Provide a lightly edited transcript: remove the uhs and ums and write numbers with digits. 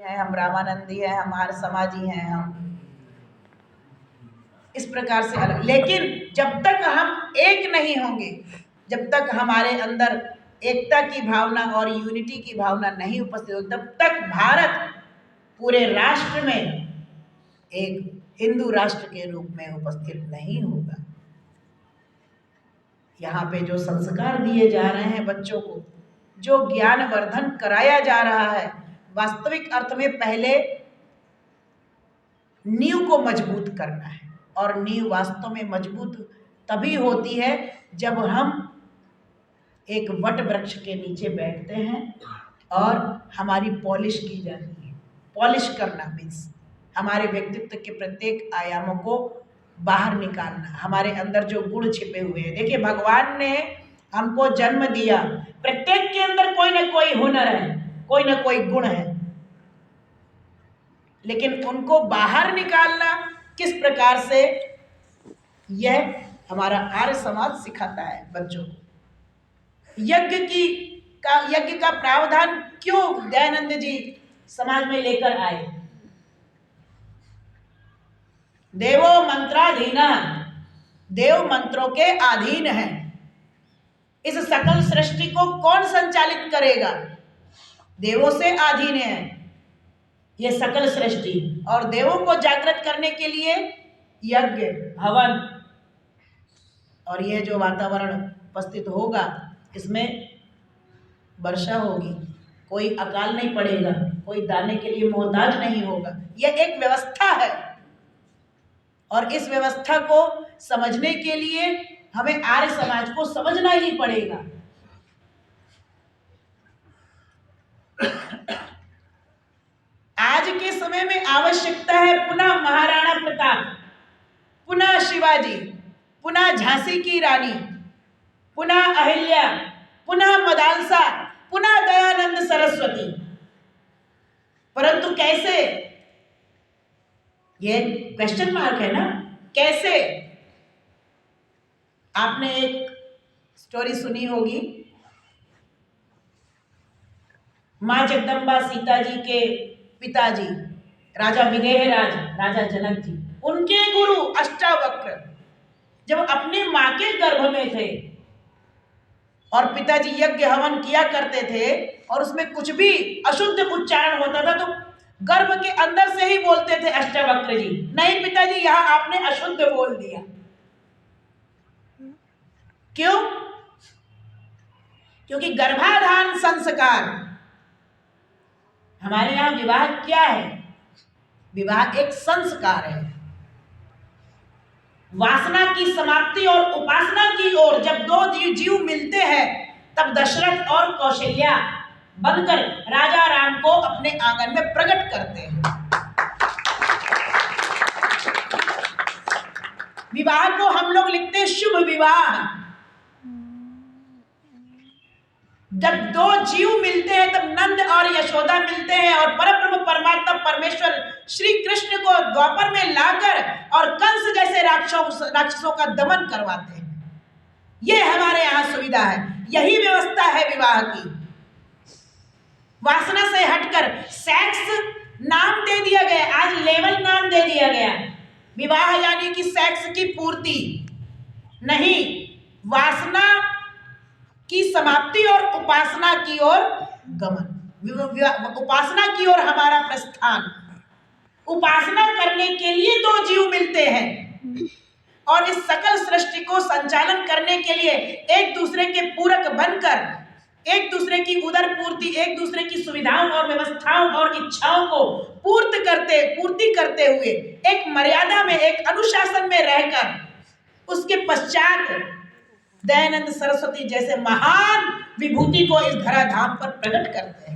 हैं, हम रामानंदी हैं, हम आर्य समाजी हैं, हम इस प्रकार से अलग। लेकिन जब तक हम एक नहीं होंगे, जब तक हमारे अंदर एकता की भावना और यूनिटी की भावना नहीं उपस्थित होगी, तब तक भारत पूरे राष्ट्र में एक हिंदू राष्ट्र के रूप में उपस्थित नहीं होगा। यहाँ पे जो संस्कार दिए जा रहे हैं बच्चों को, जो ज्ञानवर्धन कराया जा रहा है, वास्तविक अर्थ में पहले नींव को मजबूत करना है। और नींव वास्तव में मजबूत तभी होती है जब हम एक वट वृक्ष के नीचे बैठते हैं और हमारी पॉलिश की जाती है। पॉलिश करना मीन्स हमारे व्यक्तित्व के प्रत्येक आयामों को बाहर निकालना, हमारे अंदर जो गुण छिपे हुए हैं। देखिए, भगवान ने हमको जन्म दिया, प्रत्येक के अंदर कोई ना कोई हुनर है, कोई ना कोई गुण है, लेकिन उनको बाहर निकालना किस प्रकार से, यह हमारा आर्य समाज सिखाता है बच्चों को। यज्ञ का प्रावधान क्यों दयानंद जी समाज में लेकर आए? देवो मंत्राधीना, देव मंत्रों के अधीन है। इस सकल सृष्टि को कौन संचालित करेगा? देवों से अधीन है ये सकल सृष्टि, और देवों को जागृत करने के लिए यज्ञ, हवन, और यह जो वातावरण उपस्थित होगा, इसमें वर्षा होगी, कोई अकाल नहीं पड़ेगा, कोई दाने के लिए मोहताज नहीं होगा। यह एक व्यवस्था है, और इस व्यवस्था को समझने के लिए हमें आर्य समाज को समझना ही पड़ेगा। आज के समय में आवश्यकता है पुनः महाराणा प्रताप, पुनः शिवाजी, पुनः झांसी की रानी, पुनः अहिल्या, पुनः मदालसा, पुनः दयानंद सरस्वती। परंतु कैसे? ये क्वेश्चन मार्क है ना, कैसे? आपने एक स्टोरी सुनी होगी, मां जगदम्बा सीता जी के पिताजी राजा विदेहराज, राजा जनक जी, उनके गुरु अष्टावक्र जब अपने मां के गर्भ में थे और पिताजी यज्ञ हवन किया करते थे, और उसमें कुछ भी अशुद्ध उच्चारण होता था तो गर्भ के अंदर से ही बोलते थे अष्टावक्र जी, नहीं पिताजी यहां आपने अशुद्ध बोल दिया। क्यों? क्योंकि गर्भाधान संस्कार। हमारे यहां विवाह क्या है? विवाह एक संस्कार है। वासना की समाप्ति और उपासना की ओर जब दो जीव मिलते हैं, तब दशरथ और कौशल्या बनकर राजा राम को अपने आंगन में प्रकट करते हैं। विवाह को हम लोग लिखते हैं शुभ विवाह। जब दो जीव मिलते हैं तब नंद और यशोदा मिलते हैं, और परब्रह्म परमात्मा परमेश्वर श्री कृष्ण को द्वापर में लाकर और कंस जैसे राक्षसों का दमन करवाते हैं। यह हमारे यहाँ सुविधा है, यही व्यवस्था है विवाह की। वासना से हटकर सेक्स नाम दे दिया गया, आज लेवल नाम दे दिया गया। विवाह यानी कि सेक्स की पूर्ति नहीं, वासना की समाप्ति और उपासना की ओर गमन। उपासना की ओर हमारा प्रस्थान। उपासना करने के लिए दो जीव मिलते हैं, और इस सकल सृष्टि को संचालन करने के लिए एक दूसरे के पूरक बनकर, एक दूसरे की उदर पूर्ति, एक दूसरे की सुविधाओं और व्यवस्थाओं और इच्छाओं को पूर्ति करते हुए एक मर्यादा में, एक अनुशासन में रहकर, उसके पश्चात दयानंद सरस्वती जैसे महान विभूति को इस धराधाम पर प्रकट करते हैं।